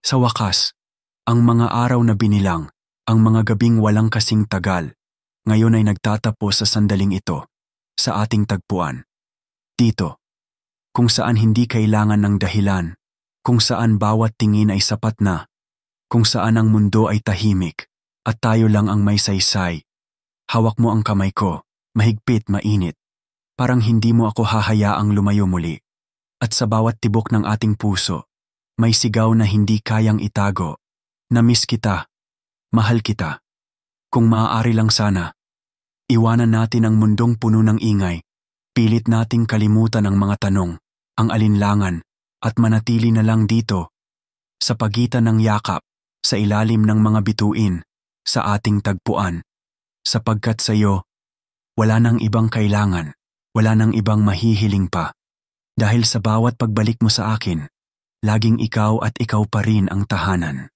Sa wakas, ang mga araw na binilang, ang mga gabing walang kasing tagal, ngayon ay nagtatapos sa sandaling ito, sa ating tagpuan. Dito, kung saan hindi kailangan ng dahilan, kung saan bawat tingin ay sapat na, kung saan ang mundo ay tahimik, at tayo lang ang may saysay. Hawak mo ang kamay ko, mahigpit, mainit, parang hindi mo ako hahayaang lumayo muli. At sa bawat tibok ng ating puso, may sigaw na hindi kayang itago. Na-miss kita, mahal kita. Kung maaari lang sana, iwanan natin ang mundong puno ng ingay, pilit nating kalimutan ang mga tanong, ang alinlangan, at manatili na lang dito, sa pagitan ng yakap, sa ilalim ng mga bituin, sa ating tagpuan. Sapagkat sa iyo, wala nang ibang kailangan, wala nang ibang mahihiling pa. Dahil sa bawat pagbalik mo sa akin, laging ikaw at ikaw pa rin ang tahanan.